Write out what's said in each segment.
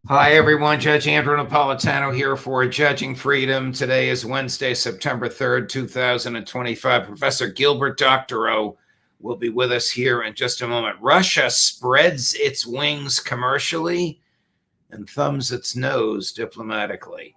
Hi, everyone. Judge Andrew Napolitano here for Judging Freedom. Today is Wednesday, September 3rd, 2025. Professor Gilbert Doctorow will be with us here in just a moment. Russia spreads its wings commercially and thumbs its nose diplomatically.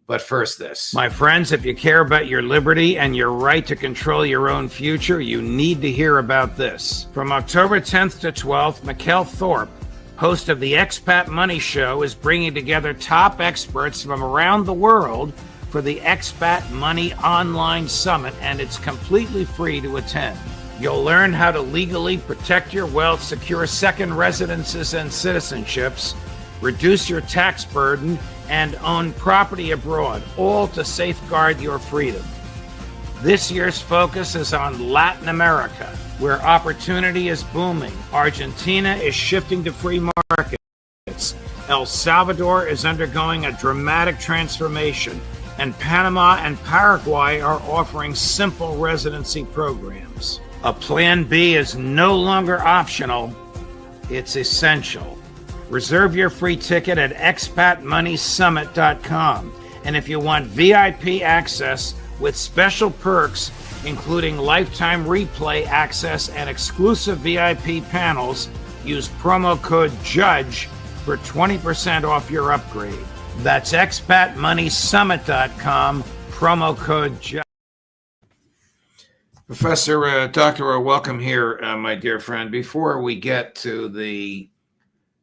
But first this. My friends, if you care about your liberty and your right to control your own future, you need to hear about this. From October 10th to 12th, Mikkel Thorpe, host of the Expat Money Show, is bringing together top experts from around the world for the Expat Money Online Summit, and it's completely free to attend. You'll learn how to legally protect your wealth, secure second residences and citizenships, reduce your tax burden, and own property abroad, all to safeguard your freedom. This year's focus is on Latin America, where opportunity is booming. Argentina is shifting to free markets. El Salvador is undergoing a dramatic transformation, and Panama and Paraguay are offering simple residency programs. A Plan B is no longer optional, it's essential. Reserve your free ticket at expatmoneysummit.com. And if you want VIP access with special perks, including lifetime replay access and exclusive VIP panels, use promo code JUDGE for 20% off your upgrade. That's expatmoneysummit.com, promo code JUDGE. Professor Doctorow, welcome here, my dear friend. Before we get to the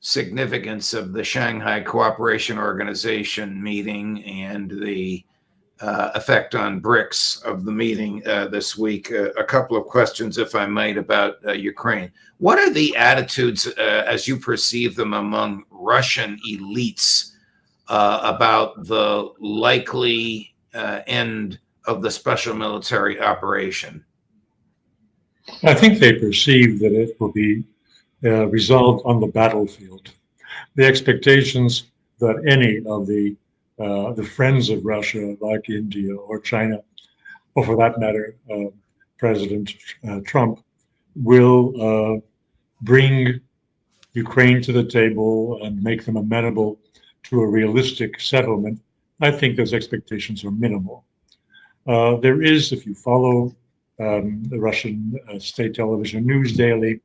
significance of the Shanghai Cooperation Organization meeting and the effect on BRICS of the meeting this week, a couple of questions, if I might, about Ukraine. What are the attitudes, as you perceive them, among Russian elites about the likely end of the special military operation? I think they perceive that it will be resolved on the battlefield. The expectations that any of the friends of Russia, like India or China, or for that matter, President Trump, will bring Ukraine to the table and make them amenable to a realistic settlement, I think those expectations are minimal. There is, if you follow the Russian state television news daily,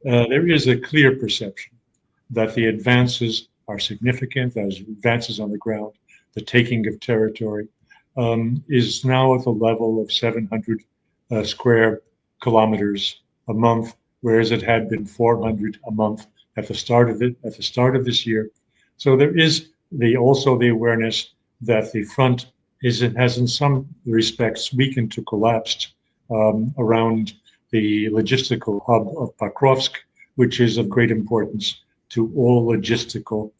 there is a clear perception that the advances are significant, as advances on the ground. The taking of territory is now at the level of 700 square kilometers a month, whereas it had been 400 a month at the start of this year. So there is also the awareness that the front has in some respects weakened to collapsed around the logistical hub of Pokrovsk, which is of great importance to all logistical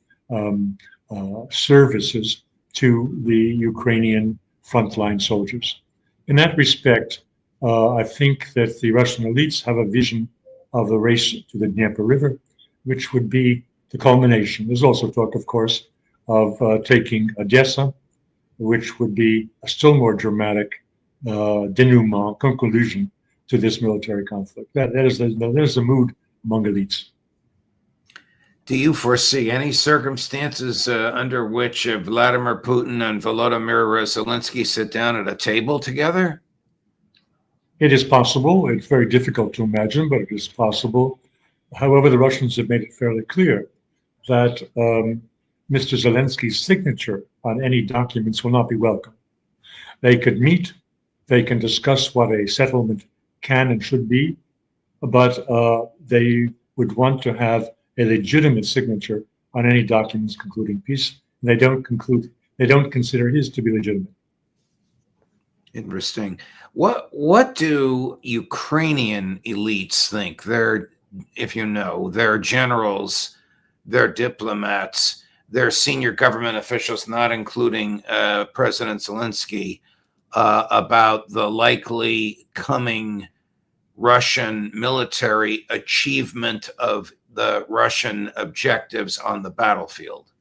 services to the Ukrainian frontline soldiers. In that respect, I think that the Russian elites have a vision of the race to the Dnieper River, which would be the culmination. There's also talk, of course, of taking Odessa, which would be a still more dramatic denouement, conclusion to this military conflict. That is the mood among elites. Do you foresee any circumstances under which Vladimir Putin and Volodymyr Zelensky sit down at a table together? It is possible. It's very difficult to imagine, but it is possible. However, the Russians have made it fairly clear that Mr. Zelensky's signature on any documents will not be welcome. They could meet, they can discuss what a settlement can and should be, but they would want to have a legitimate signature on any documents concluding peace. They don't consider his to be legitimate. Interesting. What do Ukrainian elites think? Their generals, their diplomats, their senior government officials, not including President Zelensky, about the likely coming Russian military achievement of the Russian objectives on the battlefield?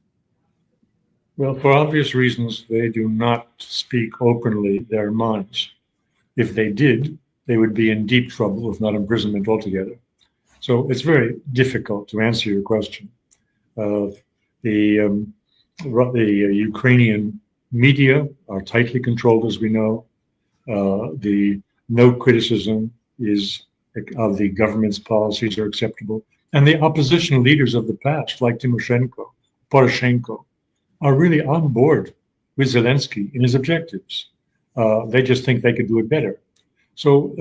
Well, for obvious reasons, they do not speak openly their minds. If they did, they would be in deep trouble, if not imprisonment altogether. So it's very difficult to answer your question. The Ukrainian media are tightly controlled, as we know. The no criticism is of the government's policies are acceptable. And the opposition leaders of the past, like Timoshenko, Poroshenko, are really on board with Zelensky in his objectives. They just think they could do it better. So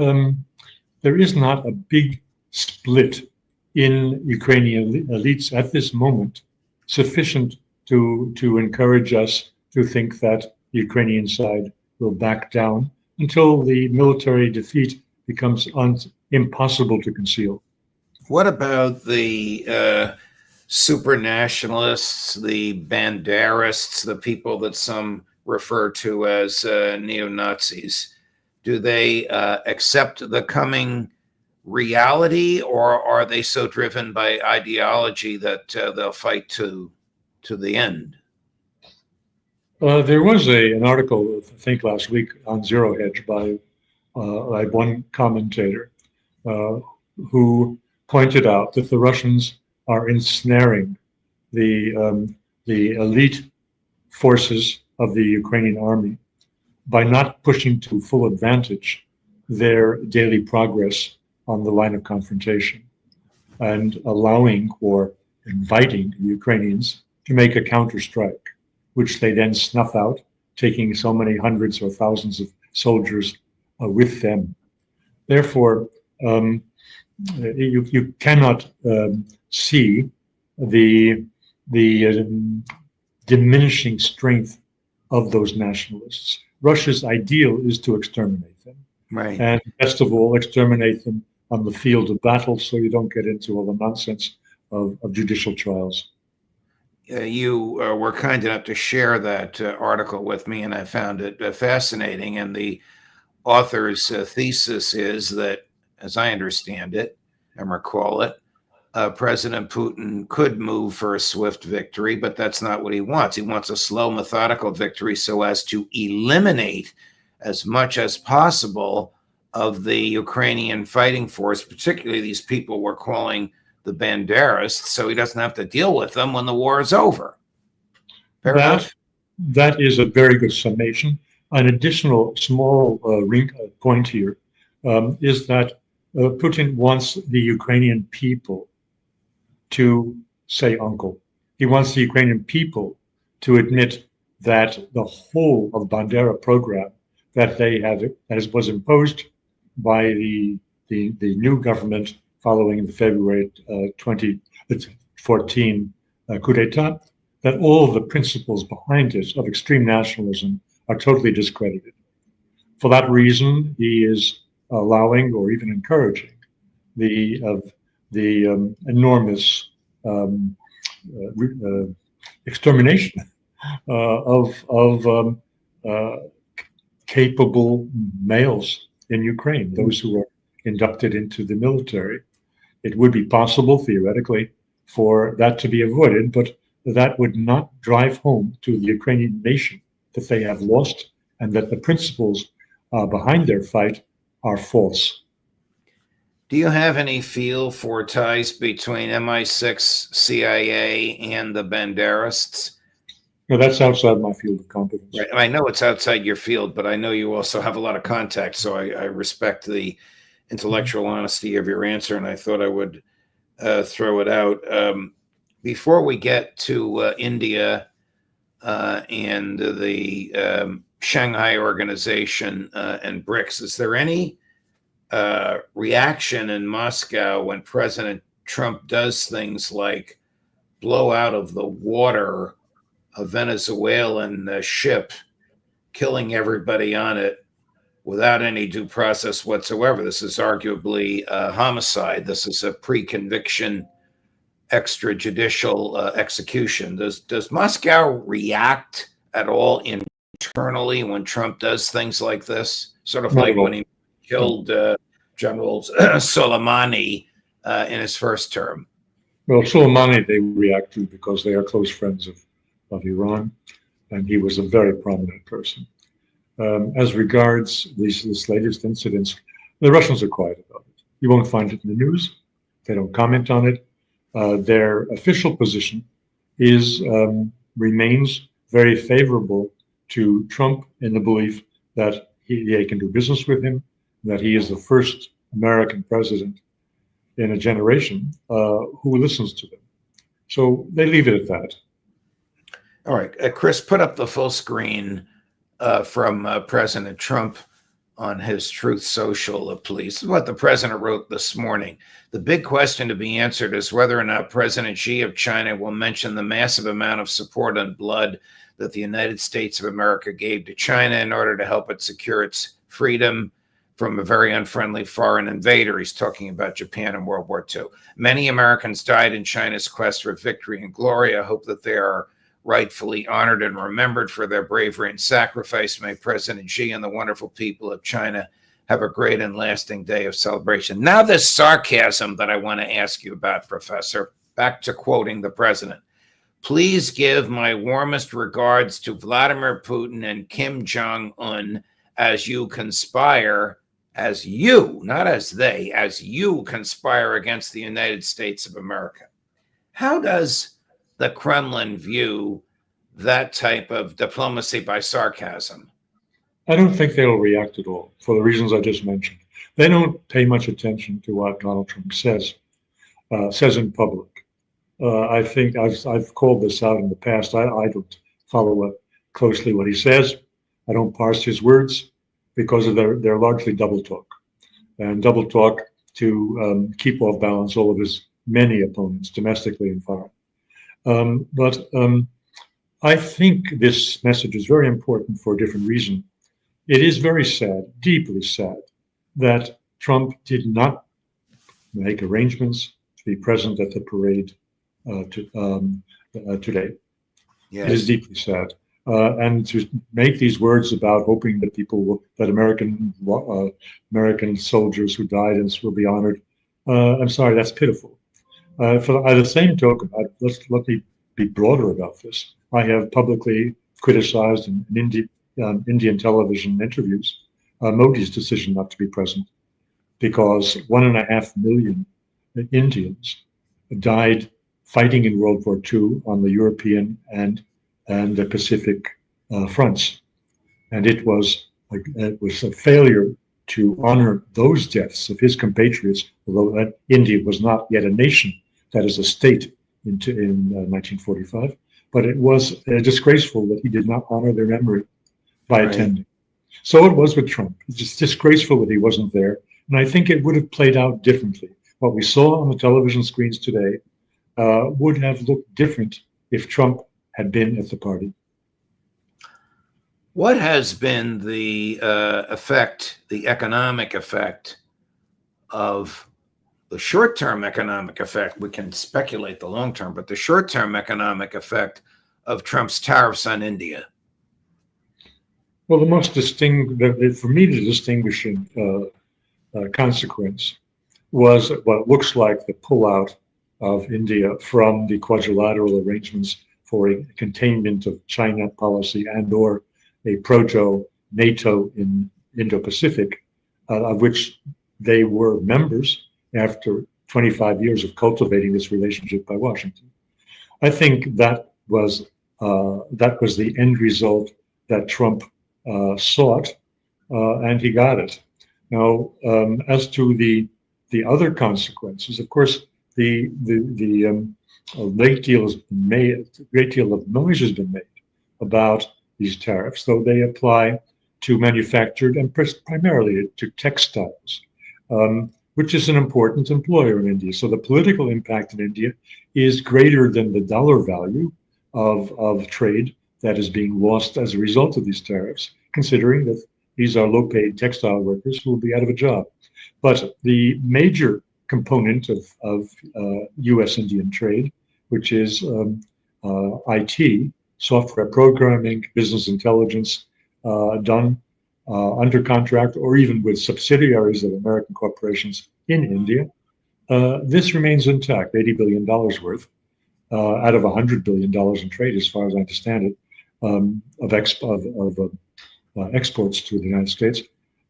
there is not a big split in Ukrainian elites at this moment sufficient to encourage us to think that the Ukrainian side will back down until the military defeat becomes impossible to conceal. What about the super nationalists, the banderists, the people that some refer to as neo-Nazis? Do they accept the coming reality, or are they so driven by ideology that they'll fight to the end? There was an article, I think last week, on Zero Hedge by one commentator who pointed out that the Russians are ensnaring the elite forces of the Ukrainian army by not pushing to full advantage their daily progress on the line of confrontation and allowing or inviting the Ukrainians to make a counterstrike, which they then snuff out, taking so many hundreds or thousands of soldiers with them. Therefore, you cannot see the diminishing strength of those nationalists. Russia's ideal is to exterminate them. Right. And best of all, exterminate them on the field of battle so you don't get into all the nonsense of judicial trials. You were kind enough to share that article with me, and I found it fascinating. And the author's thesis is that, as I understand it and recall it, President Putin could move for a swift victory, but that's not what he wants. He wants a slow, methodical victory so as to eliminate as much as possible of the Ukrainian fighting force, particularly these people we're calling the banderists, so he doesn't have to deal with them when the war is over. Fair enough? That is a very good summation. An additional small point here is that Putin wants the Ukrainian people to say uncle. He wants the Ukrainian people to admit that the whole of Bandera program that they had, as was imposed by the new government following the February 2014 coup d'etat, that all of the principles behind it of extreme nationalism are totally discredited. For that reason, he is allowing or even encouraging the enormous extermination of capable males in Ukraine, those who are inducted into the military. It would be possible, theoretically, for that to be avoided, but that would not drive home to the Ukrainian nation that they have lost and that the principles behind their fight are false. Do you have any feel for ties between MI6, CIA, and the banderists? No, that's outside my field of competence. Right. I know it's outside your field, but I know you also have a lot of contacts, so I respect the intellectual honesty of your answer, and I thought I would throw it out. Before we get to India and the Shanghai Organization and BRICS, is there any reaction in Moscow when President Trump does things like blow out of the water a Venezuelan ship, killing everybody on it without any due process whatsoever? This is arguably a homicide. This is a pre-conviction extrajudicial execution. Does Moscow react at all internally when Trump does things like this? Sort of like when he killed General Soleimani in his first term. Well, Soleimani they react to because they are close friends of Iran, and he was a very prominent person. As regards this latest incidents, the Russians are quiet about it. You won't find it in the news. They don't comment on it. Their official position remains very favorable to Trump in the belief that they can do business with him, that he is the first American president in a generation who listens to them. So they leave it at that. All right, Chris, put up the full screen from President Trump on his Truth Social, please. This is what the president wrote this morning. The big question to be answered is whether or not President Xi of China will mention the massive amount of support and blood that the United States of America gave to China in order to help it secure its freedom from a very unfriendly foreign invader. He's talking about Japan in World War II. Many Americans died in China's quest for victory and glory. I hope that they are rightfully honored and remembered for their bravery and sacrifice. May President Xi and the wonderful people of China have a great and lasting day of celebration. Now, this sarcasm that I want to ask you about, Professor, back to quoting the president. Please give my warmest regards to Vladimir Putin and Kim Jong-un as you conspire, as you, not as they, as you conspire against the United States of America. How does the Kremlin view that type of diplomacy by sarcasm? I don't think they'll react at all for the reasons I just mentioned. They don't pay much attention to what Donald Trump says in public. I think I've called this out in the past. I don't follow closely what he says. I don't parse his words because of they're largely double talk, and double talk to keep off balance all of his many opponents, domestically and foreign. But I think this message is very important for a different reason. It is very sad, deeply sad, that Trump did not make arrangements to be present at the parade today. Yes. It is deeply sad. And to make these words about hoping that that American soldiers who died will be honored, I'm sorry, that's pitiful. At the same token, let me be broader about this. I have publicly criticized in Indian television interviews Modi's decision not to be present because 1.5 million Indians died fighting in World War II on the European and the Pacific fronts, and it was a failure to honor those deaths of his compatriots. Although India was not yet a nation, that is a state in 1945, but it was disgraceful that he did not honor their memory by attending. So it was with Trump. It's just disgraceful that he wasn't there, and I think it would have played out differently. What we saw on the television screens today would have looked different if Trump had been at the party. What has been the effect, the economic effect of the short-term economic effect? We can speculate the long-term, but the short-term economic effect of Trump's tariffs on India? Well, for me, the distinguishing consequence was what looks like the pullout of India from the quadrilateral arrangements for a containment of China policy and/or a proto-NATO in Indo-Pacific, of which they were members after 25 years of cultivating this relationship by Washington. I think that was the end result that Trump sought, and he got it. Now, as to the other consequences, of course, a great deal of noise has been made about these tariffs, though they apply to manufactured and primarily to textiles, which is an important employer in India. So the political impact in India is greater than the dollar value of trade that is being lost as a result of these tariffs, considering that these are low-paid textile workers who will be out of a job. But the major component of U.S.-Indian trade, which is IT, software programming, business intelligence, done under contract or even with subsidiaries of American corporations in India, this remains intact, $80 billion worth, out of $100 billion in trade, as far as I understand it, of exports to the United States.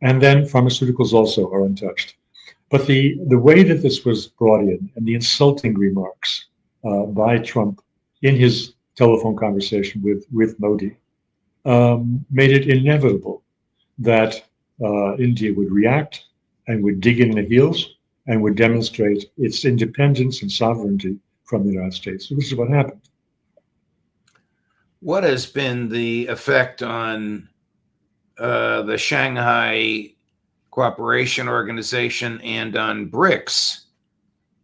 And then pharmaceuticals also are untouched. But the way that this was brought in and the insulting remarks by Trump in his telephone conversation with Modi, made it inevitable that India would react and would dig in the heels and would demonstrate its independence and sovereignty from the United States. So this is what happened. What has been the effect on the Shanghai Cooperation Organization and on BRICS,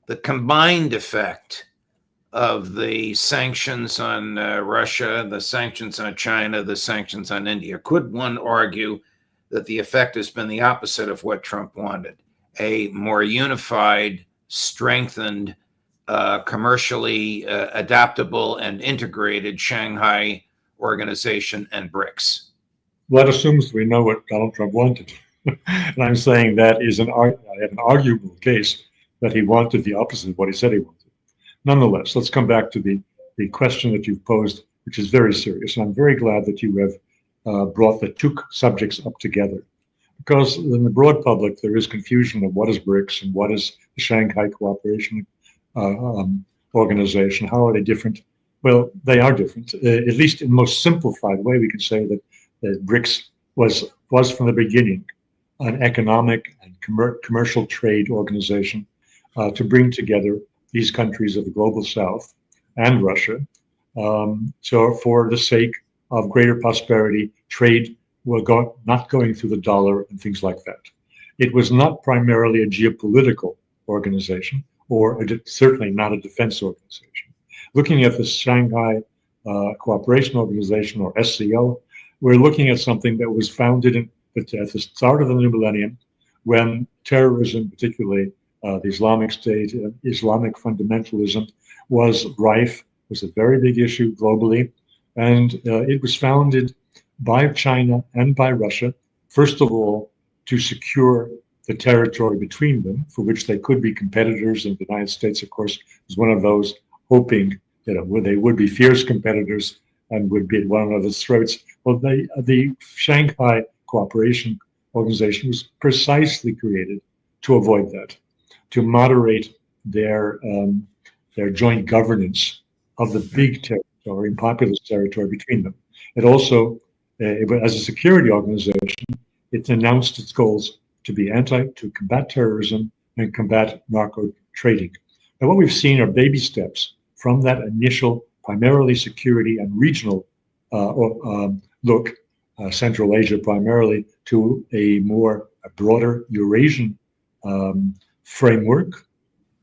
the combined effect of the sanctions on Russia, the sanctions on China, the sanctions on India? Could one argue that the effect has been the opposite of what Trump wanted? A more unified, strengthened, commercially adaptable and integrated Shanghai Organization and BRICS? Well, that assumes we know what Donald Trump wanted. And I'm saying that is I have an arguable case that he wanted the opposite of what he said he wanted. Nonetheless, let's come back to the question that you've posed, which is very serious. And I'm very glad that you have brought the two subjects up together. Because in the broad public, there is confusion of what is BRICS and what is the Shanghai Cooperation Organization. How are they different? Well, they are different. At least in the most simplified way, we can say that BRICS was from the beginning an economic and commercial trade organization to bring together these countries of the global south and Russia. So for the sake of greater prosperity, trade not going through the dollar and things like that. It was not primarily a geopolitical organization, or certainly not a defense organization. Looking at the Shanghai Cooperation Organization, or SCO, we're looking at something that was founded at the start of the new millennium, when terrorism, particularly the Islamic State, Islamic fundamentalism, was rife, was a very big issue globally. And it was founded by China and by Russia, first of all, to secure the territory between them, for which they could be competitors. And the United States, of course, was one of those, hoping that they would be fierce competitors and would be at one another's throats. Well, the Shanghai Cooperation Organization was precisely created to avoid that, to moderate their joint governance of the big territory and populous territory between them. It also, as a security organization, it announced its goals to combat terrorism and combat narco trading. And what we've seen are baby steps from that initial, primarily security and regional look, Central Asia primarily, to a broader Eurasian framework,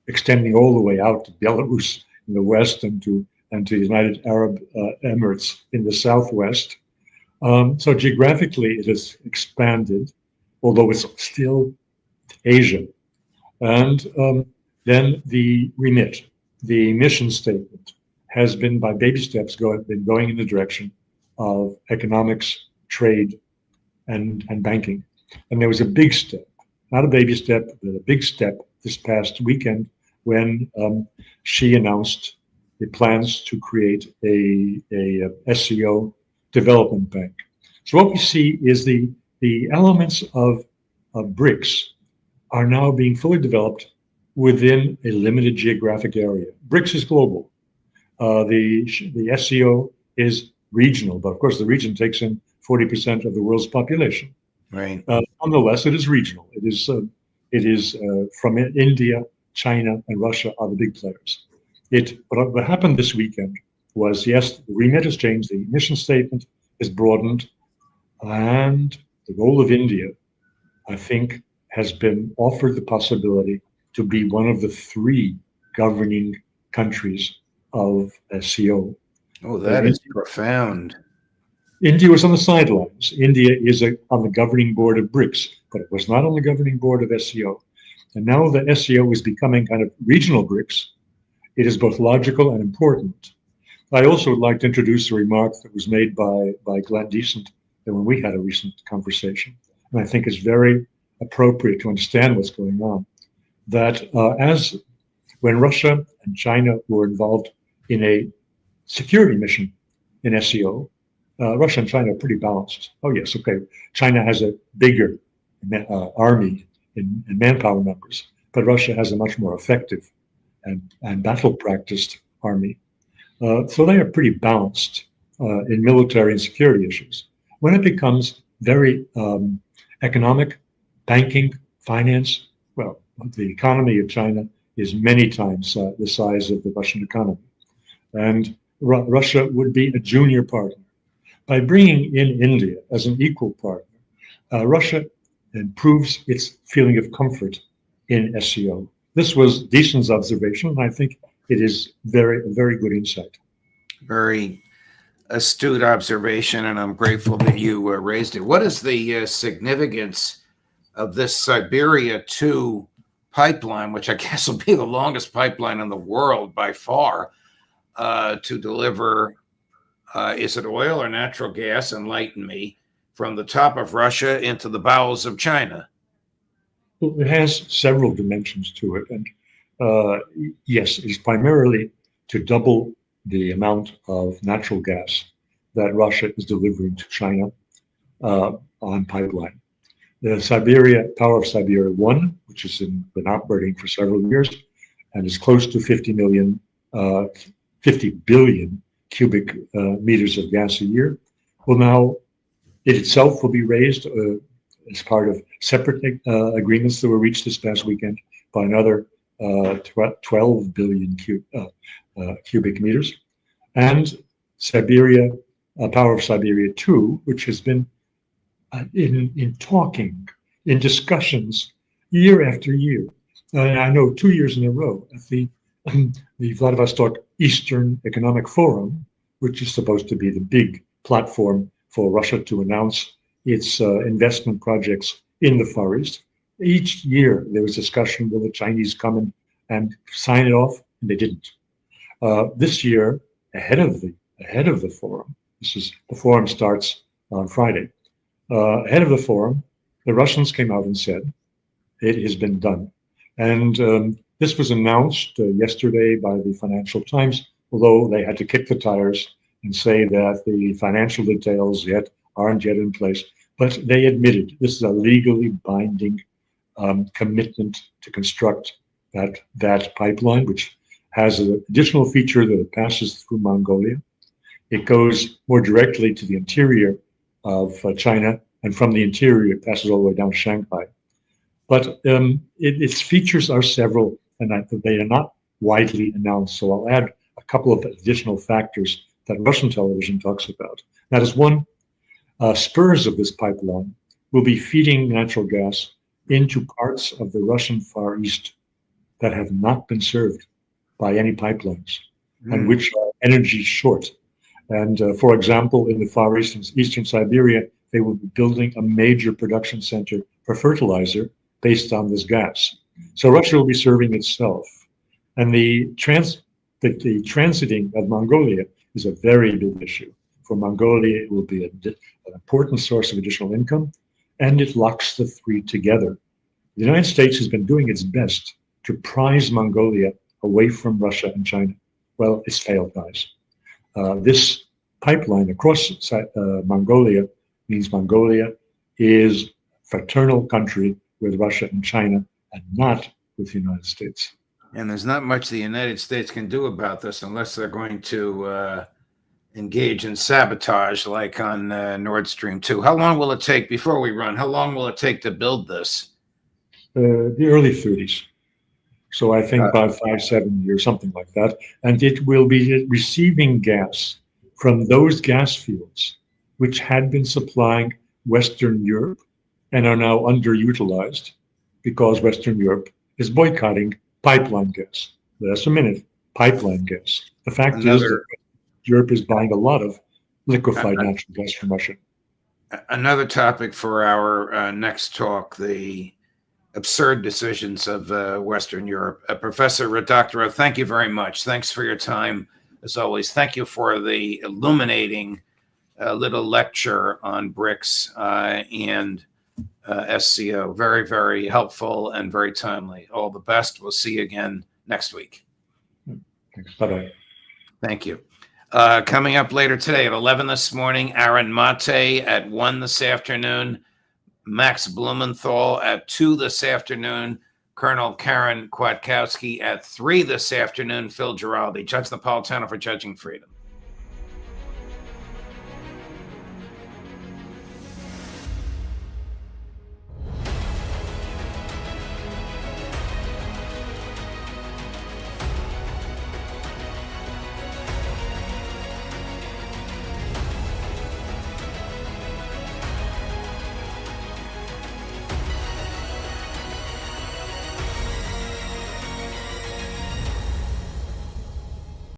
extending all the way out to Belarus in the west and to the United Arab Emirates in the southwest. So geographically, it has expanded, although it's still Asia. And then the remit, the mission statement, has been by baby steps been going in the direction of economics, trade, and banking. And there was a big step, not a baby step, but a big step this past weekend when she announced the plans to create a SCO development bank. So what we see is the elements of BRICS are now being fully developed within a limited geographic area. BRICS is global. The SCO is regional, but of course the region takes in 40% of the world's population. Right. Nonetheless, it is regional. It is from India, China, and Russia are the big players. What happened this weekend was, yes, the remit has changed, the mission statement is broadened, and the role of India, I think, has been offered the possibility to be one of the three governing countries of SCO. Oh, that is profound. India was on the sidelines. India is on the governing board of BRICS, but it was not on the governing board of SCO. And now the SCO is becoming kind of regional BRICS. It is both logical and important. I also would like to introduce a remark that was made by Glenn Decent when we had a recent conversation, and I think is very appropriate to understand what's going on. That when Russia and China were involved in a security mission in SCO, Russia and China are pretty balanced. Oh yes, okay, China has a bigger army in manpower numbers, but Russia has a much more effective and battle-practiced army. So they are pretty balanced in military and security issues. When it becomes very economic, banking, finance, well, the economy of China is many times the size of the Russian economy. And Russia would be a junior partner. By bringing in India as an equal partner, Russia improves its feeling of comfort in SCO. This was Deason's observation, and I think it is a very good insight. Very astute observation, and I'm grateful that you raised it. What is the significance of this Siberia 2 pipeline, which I guess will be the longest pipeline in the world by far, to deliver, is it oil or natural gas? Enlighten me. From the top of Russia into the bowels of China? Well, it has several dimensions to it. And yes, it's primarily to double the amount of natural gas that Russia is delivering to China on pipeline. The Power of Siberia 1, which has been operating for several years and is close to 50 billion cubic meters of gas a year, it itself will be raised as part of separate agreements that were reached this past weekend by another 12 billion cubic meters. And Power of Siberia 2, which has been in discussions year after year. I know 2 years in a row at the Vladivostok Eastern Economic Forum, which is supposed to be the big platform for Russia to announce its investment projects in the Far East. Each year there was discussion, will the Chinese come in and sign it off? And they didn't. This year, ahead of the forum, the forum starts on Friday. Ahead of the forum, the Russians came out and said, it has been done. And this was announced yesterday by the Financial Times, although they had to kick the tires and say that the financial details aren't yet in place. But they admitted this is a legally binding commitment to construct that pipeline, which has an additional feature that it passes through Mongolia. It goes more directly to the interior of China, and from the interior it passes all the way down to Shanghai. But its features are several, and they are not widely announced. So I'll add a couple of additional factors that Russian television talks about. That is one, spurs of this pipeline will be feeding natural gas into parts of the Russian Far East that have not been served by any pipelines and which are energy short. And for example, in the Far East and Eastern Siberia, they will be building a major production center for fertilizer based on this gas. So Russia will be serving itself. And the transiting of Mongolia is a very big issue. For Mongolia, it will be an important source of additional income, and it locks the three together. The United States has been doing its best to prize Mongolia away from Russia and China. Well, it's failed, guys. This pipeline across Mongolia means Mongolia is a fraternal country with Russia and China and not with the United States. And there's not much the United States can do about this unless they're going to engage in sabotage like on Nord Stream 2. How long will it take, before we run, how long will it take to build this? The early 30s. So I think about 5-7 years, something like that. And it will be receiving gas from those gas fields which had been supplying Western Europe and are now underutilized because Western Europe is boycotting pipeline gas. That's a minute, pipeline gas. The fact is that Europe is buying a lot of liquefied natural gas from Russia. Another topic for our next talk, the absurd decisions of Western Europe. Professor Doctorow, thank you very much. Thanks for your time, as always. Thank you for the illuminating little lecture on BRICS and SCO. Very, very helpful and very timely. All the best. We'll see you again next week. Thanks. Bye-bye. Thank you. Coming up later today at 11 this morning, Aaron Mate at 1 this afternoon, Max Blumenthal at 2 this afternoon, Colonel Karen Kwiatkowski at 3 this afternoon. Phil Giraldi, Judge Napolitano for Judging Freedom.